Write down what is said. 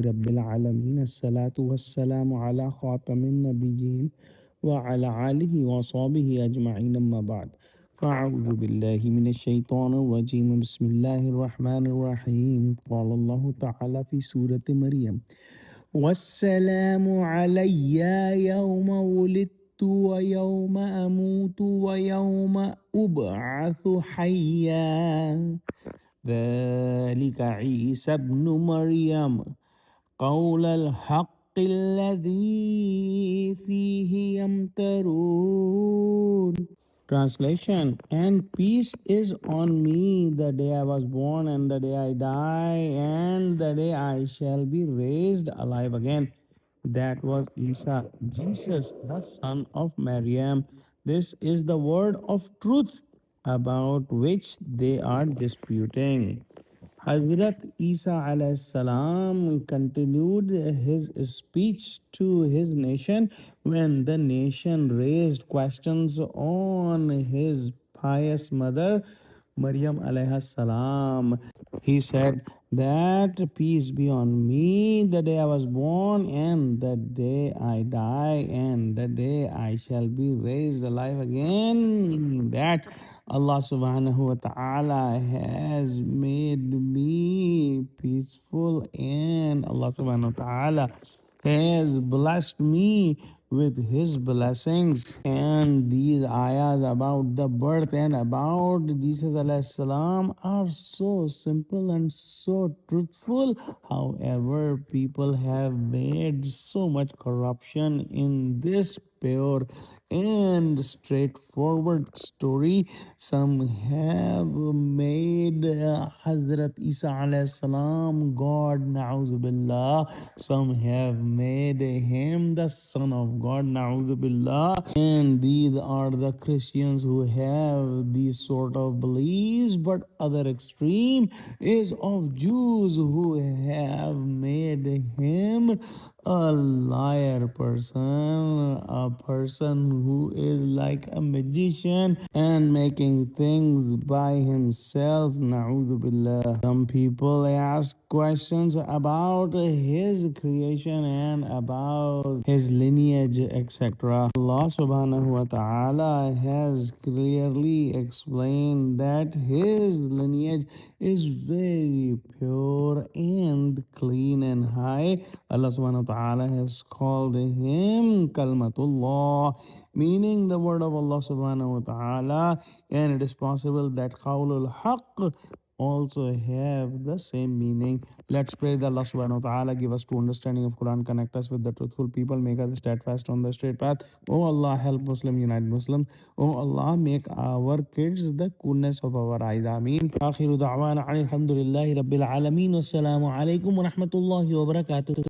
Rabbil Alameen. As-salatu was-salamu ala khatamin nabiyyin wa ala alihi wa sahbihi ajma'in amma ba'd. فأعوذ بالله من الشيطان الرجيم بسم الله الرحمن الرحيم قال الله تعالى في سورة مريم والسلام علي يوم ولدت ويوم أموت ويوم أبعث حيا ذلك عيسى ابن مريم قول الحق الذي فيه يمترون. Translation: And peace is on me the day I was born, and the day I die, and the day I shall be raised alive again. That was Isa, Jesus, the son of Maryam. This is the word of truth about which they are disputing. Hazrat Isa alayhi salam continued his speech to his nation when the nation raised questions on his pious mother Maryam alayhi salam. He said that peace be on me the day I was born, and the day I die, and the day I shall be raised alive again. That Allah subhanahu wa ta'ala has made me peaceful, and Allah subhanahu wa ta'ala has blessed me with his blessings. And these ayahs about the birth and about Jesus alayhi salam are so simple and so truthful. However, people have made so much corruption in this pure and straightforward story. Some have made Hazrat Isa alayhi salam God, na'udhu billah. Some have made him the son of God, na'udhu billah. And these are the Christians who have these sort of beliefs. But other extreme is of Jews who have made him a liar person, a person who is like a magician and making things by himself. Na'udhu billah. Some people ask questions about his creation and about his lineage, etc. Allah subhanahu wa ta'ala has clearly explained that his lineage is very pure and clean and high. Allah subhanahu wa ta'ala has called him Kalmatullah, meaning the word of Allah subhanahu wa ta'ala, and it is possible that Qawlul Haqq also have the same meaning. Let's pray that Allah subhanahu wa ta'ala give us true understanding of Quran, connect us with the truthful people, make us steadfast on the straight path. Oh Allah, help Muslim, unite Muslim. Oh Allah, make our kids the coolness of our eyes. Ameen. Akhiru da'wana alhamdulillahi rabbil alameen. Wassalamu alaikum wa rahmatullahi wa barakatuh.